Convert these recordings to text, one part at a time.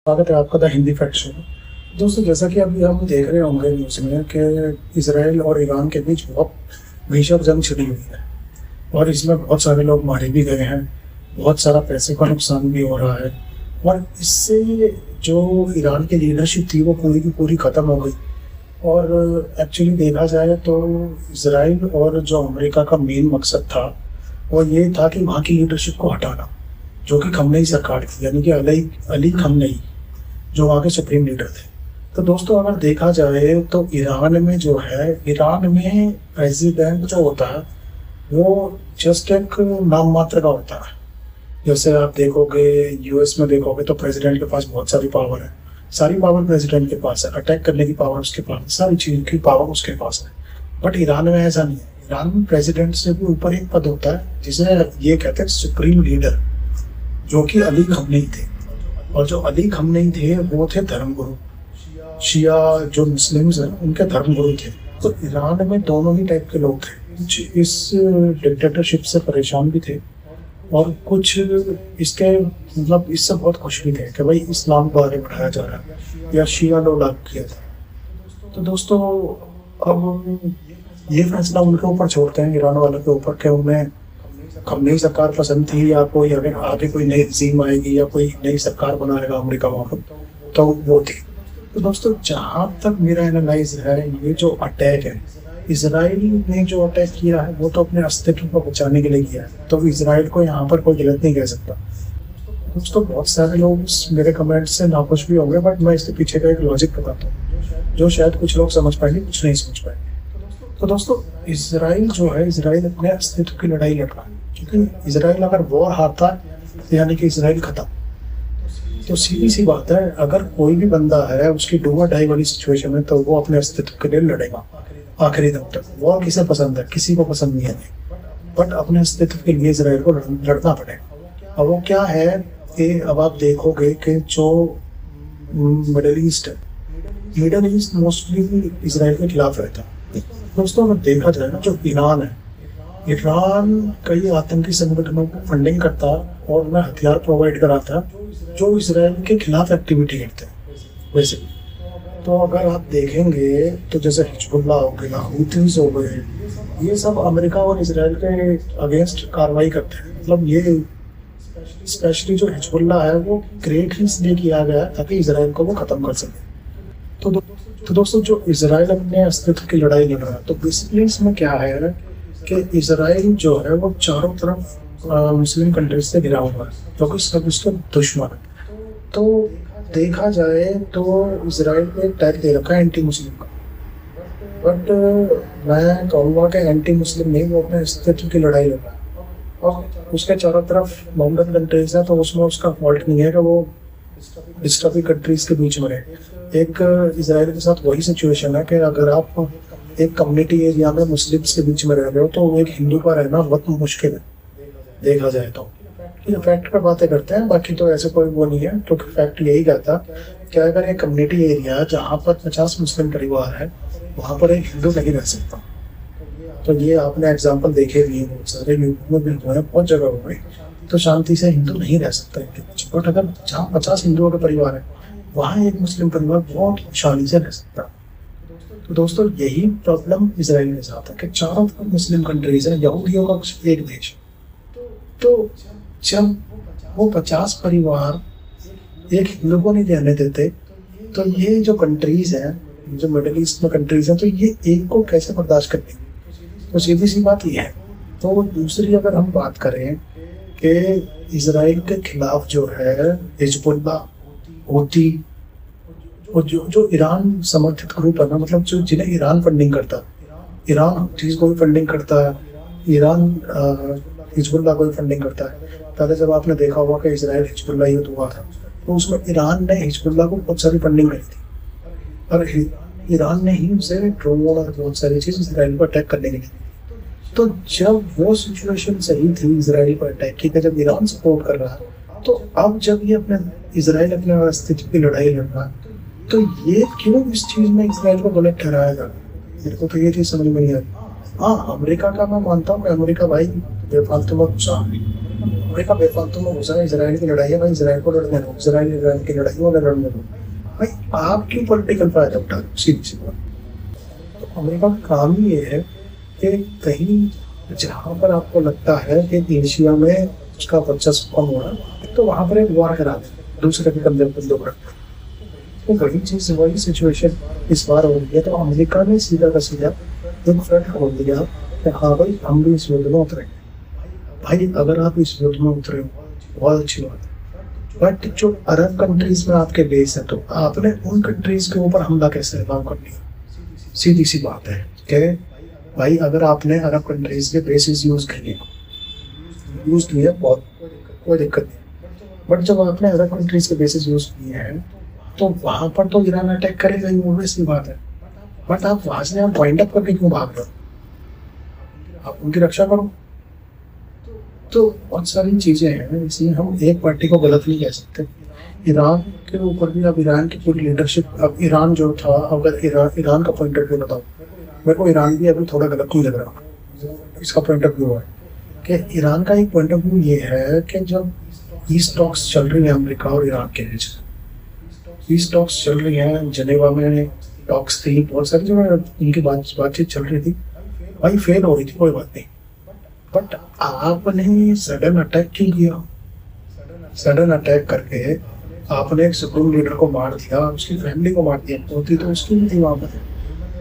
स्वागत है आपका द हिंदी फैक्ट शो में। दोस्तों, जैसा कि अभी हम देख रहे होंगे न्यूज़ में कि इसराइल और ईरान के बीच बहुत भीषण जंग छिड़ी हुई है और इसमें बहुत सारे लोग मारे भी गए हैं। बहुत सारा पैसे का नुकसान भी हो रहा है और इससे जो ईरान की लीडरशिप थी वो पूरी की पूरी ख़त्म हो गई। और एक्चुअली देखा जाए तो इसराइल और जो अमेरिका का मेन मकसद था वो ये था कि वहाँ की लीडरशिप को हटाना, जो कि खमनेई सरकार थी, यानी कि अली अली खमनेई, जो वहाँ के सुप्रीम लीडर थे। तो दोस्तों, अगर देखा जाए तो ईरान में जो है, ईरान में प्रेसिडेंट जो होता है वो जस्ट एक नाम मात्र का होता है। जैसे आप देखोगे यूएस में देखोगे तो प्रेसिडेंट के पास बहुत सारी पावर है, सारी पावर प्रेसिडेंट के पास है, अटैक करने की पावर उसके पास है, सारी चीज़ की पावर उसके पास है। बट ईरान में ऐसा नहीं है। ईरान में प्रेसिडेंट से भी ऊपर एक पद होता है जिसे ये कहते हैं सुप्रीम लीडर, जो कि अली खमनेई थे। और जो अली खमनेई थे वो थे धर्मगुरु, शिया जो मुस्लिम्स हैं उनके धर्मगुरु थे। तो ईरान में दोनों ही टाइप के लोग थे। कुछ इस डिक्टेटरशिप से परेशान भी थे और कुछ इसके मतलब इससे बहुत खुश भी थे कि भाई इस्लाम को आगे बढ़ाया जा रहा है या शिया लोग लागू किया था। तो दोस्तों, अब ये फैसला उनके ऊपर छोड़ते हैं, ईरान वालों के ऊपर, कि उन्हें खमनेई सरकार पसंद थी या कोई अगर आगे कोई नई तंजीम आएगी या कोई नई सरकार बनाएगा अमेरिका वहाँ पर, तो वो थी। तो दोस्तों, जहाँ तक मेरा एनालाइज है, ये जो अटैक है इसराइल ने जो अटैक किया है वो तो अपने अस्तित्व को बचाने के लिए किया है। तो इसराइल को यहाँ पर कोई गलत नहीं कह सकता। दोस्तों, बहुत सारे लोग मेरे कमेंट से नाखुश भी होंगे, बट मैं इसके पीछे का एक लॉजिक बताता हूँ जो शायद कुछ लोग समझ पाएंगे, कुछ नहीं समझ पाएंगे। तो दोस्तों, इसराइल जो है, इसराइल अपने अस्तित्व की लड़ाई लड़ रहा है, क्योंकि इसराइल अगर वॉर हारता है यानी कि इसराइल खत्म। तो सीधी सी बात है, अगर कोई भी बंदा है उसकी डू और डाई वाली सिचुएशन है तो वो अपने अस्तित्व के लिए लड़ेगा आखिरी दम तक। वॉर किसे पसंद है? किसी को पसंद नहीं है, बट अपने अस्तित्व के लिए इसराइल को लड़ना पड़ेगा। अब वो क्या है कि अब आप देखोगे कि जो मिडल ईस्ट है, मिडल ईस्ट मोस्टली इसराइल के खिलाफ रहता है। दोस्तों, अगर देखा जाए ना, जो ईरान है, ईरान कई आतंकी संगठनों को फंडिंग करता है और उन्हें हथियार प्रोवाइड कराता है जो इसराइल के खिलाफ एक्टिविटी करते हैं वैसे। तो अगर आप देखेंगे तो जैसे हिजबुल्लाह हो गया, हूथीज हो गए, ये सब अमेरिका और इसराइल के अगेंस्ट कार्रवाई करते हैं। मतलब ये स्पेशली जो हिजबुल्लाह है वो क्रिएट ही इसलिए किया गया ताकि इसराइल को वो खत्म कर सके। तो दोस्तों, जो इसराइल अपने अस्तित्व की लड़ाई लड़ रहा है, तो बेसिकली इसमें क्या है कि इसराइल जो है वो चारों तरफ मुस्लिम कंट्रीज से घिरा हुआ है, क्योंकि सब उसका दुश्मन है। तो देखा जाए तो इसराइल ने टैग दे रखा है एंटी मुस्लिम का, बट मैं कहूँगा कि एंटी मुस्लिम नहीं, वो अपने अस्तित्व की लड़ाई लड़ रहा है। और उसके चारों तरफ मॉडर्न कंट्रीज है, तो उसमें उसका फॉल्ट नहीं है कि वो डिस्टर्बिंग कंट्रीज के बीच में रहे। एक इसराइल के साथ वही सिचुएशन है कि अगर आप एक कम्युनिटी एरिया में मुस्लिम्स के बीच में रह रहे हो तो एक हिंदू का रहना बहुत मुश्किल है देखा जाए तो। ये फैक्ट पर बातें करते हैं, बाकी तो ऐसे कोई वो नहीं है। तो फैक्ट यही कहता कि अगर एक कम्युनिटी एरिया जहाँ पर 50 मुस्लिम परिवार है वहाँ पर एक हिंदू नहीं रह सकता। तो ये आपने एग्जाम्पल देखे भी हैं, बहुत सारे यूपी में भी हुए हैं, बहुत जगह हुए। तो शांति से हिंदू नहीं रह सकता इनके बीच। बट अगर जहाँ 50 हिंदुओं का परिवार है वहाँ एक मुस्लिम परिवार बहुत खुशहाली से रह सकता है। तो दोस्तों, यही प्रॉब्लम इसराइल के साथ है कि चारों तरफ मुस्लिम कंट्रीज है, यहूदियों का एक देश। तो जब वो 50 परिवार एक हिंदू को नहीं रहने देते, तो ये जो कंट्रीज हैं, जो मिडिल ईस्ट में कंट्रीज हैं, तो ये एक को कैसे बर्दाश्त करेंगे? तो सीधी सी बात ये है। तो दूसरी अगर हम बात करें कि इसराइल के खिलाफ जो है हिजबुल्लाह, हूथी, और जो ईरान समर्थित ग्रुप है ना, मतलब जो जिन्हें ईरान फंडिंग करता है, ईरान चीज़ को भी फंडिंग करता है, ईरान हिजबुल्लाह को भी फंडिंग करता है। पहले जब आपने देखा होगा कि इसराइल हिजबुल्लाह युद्ध हुआ था तो उसमें ईरान ने हिजबुल्लाह को बहुत सारी फंडिंग करी थी और ईरान ने ही उसे ड्रोन और बहुत सारी चीज़ इसराइल पर अटैक करने के लिए। तो जब वो सिचुएशन सही थी इसराइल पर अटैक की, जब ईरान सपोर्ट कर रहा है, तो अब जब ये इसराइल अपने अस्तित्व की लड़ाई लड़ रहा है, तो ये क्यों इस चीज़ में इसराइल को गलत ठहराएगा? मेरे को तो ये चीज़ समझ में नहीं आई। हाँ, अमेरिका का मैं मानता हूँ कि अमेरिका भाई बेफालतू में घुसा, अमेरिका बेफालतू में घुसा है। इसराइल की लड़ाई है भाई, इसराइल को लड़ने दो, इसराइल की लड़ाई है लड़ने दो भाई। आप क्यों पॉलिटिकल फायदा उठा रहे हो? सीधी सी बात। तो अमेरिका का काम ही ये है कि कहीं जहाँ पर आपको लगता है कि एशिया में उसका वर्चस्व कम हो रहा है, तो वहाँ पर एक वॉर करा दे, दूसरे के कंधे पर दो रख। तो वही चीज, वही सिचुएशन इस बार हो रही है। तो अमेरिका ने सीधा का सीधा एक फ्रंट खोल दिया कि हाँ भाई, हम भी इस युद्ध में उतरेंगे। भाई अगर आप इस युद्ध में उतरे हो, बहुत अच्छी बात है, बट जो अरब कंट्रीज में आपके बेस है, तो आपने उन कंट्रीज के ऊपर हमला कैसे काम कर लिया? सीधी सी बात है कि भाई अगर आपने अरब कंट्रीज के बेसिस यूज किए बहुत कोई दिक्कत नहीं, बट जब आपने अरब कंट्रीज के बेसिस यूज किए हैं तो वहां पर तो ईरान अटैक करेगा ही, ऑब्वियस सी बात है। बट आप वहां से आप पॉइंट अप करके क्यों भाग रहे हो? आप उनकी रक्षा करो। तो बहुत सारी चीजें हैं, इसलिए हम एक पार्टी को गलत नहीं कह सकते। ईरान के ऊपर भी, अब ईरान की पूरी लीडरशिप, अब ईरान जो था, अगर ईरान का पॉइंट ऑफ व्यू बताओ, मेरे को ईरान भी अभी थोड़ा गलत नहीं लग रहा। इसका पॉइंट ऑफ व्यू है कि ईरान का एक पॉइंट ऑफ व्यू ये है कि जब पीस टॉक्स चल रही है अमेरिका और ईरान के बीच, पीस टॉक्स चल रही हैं, जेनेवा में टॉक्स थी, बहुत सारी जगह इनकी बातचीत चल रही थी भाई, फेल हो रही थी, कोई बात नहीं। बट आपने सडन अटैक क्यों किया? सडन अटैक करके आपने एक सुप्रीम लीडर को मार दिया, उसकी फैमिली को मार दिया, होती तो उसकी भी थी वहां पर।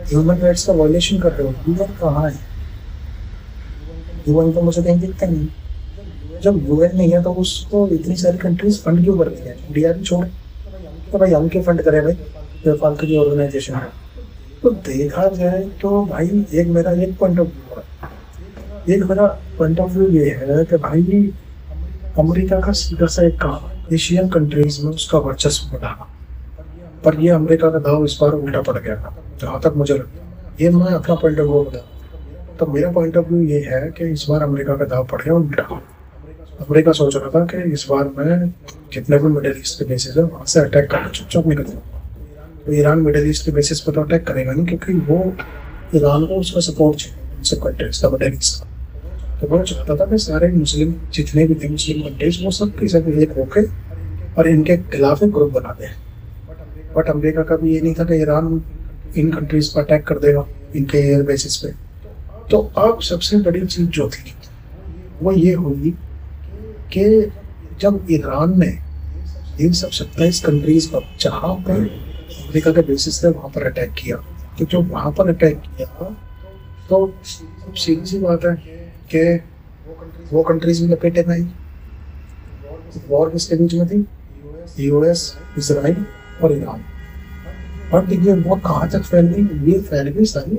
ह्यूमन राइट्स का वायलेशन कर रहे हो। ह्यूमन कहाँ है? ह्यूमन तो मुझे कहीं दिखता नहीं। जब यूएन नहीं है तो उसको इतनी सारी कंट्रीज फंड क्यों करती है? इंडिया भी छोड़, तो भाई हम क्यों फंड करें भाई, बेफालतू की ऑर्गेनाइजेशन है। तो देखा जाए तो भाई एक मेरा एक पॉइंट ऑफ व्यू है, एक मेरा पॉइंट ऑफ व्यू ये है कि भाई अमेरिका का सीधा सा एक काम, एशियन कंट्रीज में उसका वर्चस्व बढ़ाना। पर ये अमेरिका का दाव इस बार उल्टा पड़ गया था, जहाँ तक मुझे लगता है। ये मैं अपना पॉइंट ऑफ व्यू बता, तो मेरा पॉइंट ऑफ व्यू ये है कि इस बार अमेरिका का दाव पड़ गया उल्टा। अमेरिका सोच रहा था कि इस बार मैं जितने भी मिडिल ईस्ट के बेसिस है वहाँ से अटैक करके चुपचाप निकल जाऊँ। तो ईरान मिडिल ईस्ट के बेसिस पर तो अटैक करेगा नहीं, क्योंकि वो ईरान को उसका सपोर्ट चाहिए, सब कंट्रीज का, मिडिल ईस्ट का। तो वो चाहता था कि सारे मुस्लिम जितने भी थे मुस्लिम कंट्रीज, वो सब के सब एक होके और इनके खिलाफ एक ग्रुप बना दें। बट अमेरिका का भी ये नहीं था कि ईरान इन कंट्रीज पर अटैक कर देगा इनके एयर बेसिस पे। तो अब सबसे बड़ी चीज जो थी वो ये हुई कि जब ईरान ने इन सब 27 कंट्रीज पर जहाँ पर अमेरिका के बेसिस थे वहाँ पर अटैक किया, तो जो वहाँ पर अटैक किया तो सीधी सी बात है कि वो कंट्रीज में लपेटे में आई। वॉर किसके बीच में थी? यूएस, इसराइल और ईरान। और देखिए वो कहाँ तक फैल गई? ये फैल गई सारी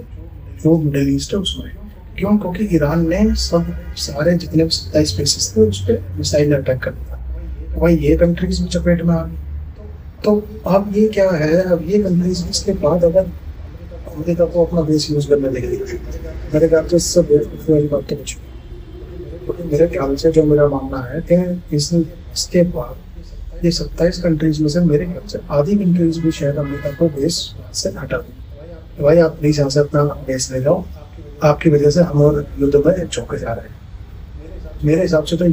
जो मिडिल ईस्ट है उसमें। क्यों? क्योंकि ईरान ने सारे जितने भी 27 बेसिस थे उस पर मिसाइल अटैक कर दिया। वही ये कंट्रीज भी चपेट में आ गई। तो अब ये क्या है, अब ये कंट्रीज इसके बाद अगर अमेरिका को अपना बेस यूज करने लगी, मेरे ख्याल से इससे बेवकूफ़ी वाली बात तो कुछ। मेरे ख्याल से जो मेरा मानना है कि इसके बाद ये 27 कंट्रीज में से मेरे ख्याल से आधी कंट्रीज भी शायद अमेरिका को बेस से हटा दें। भाई आप प्लीज यहाँ से अपना बेस ले जाओ, आपकी वजह से हम और युद्ध में चौंके जा रहे हैं। मेरे हिसाब से तो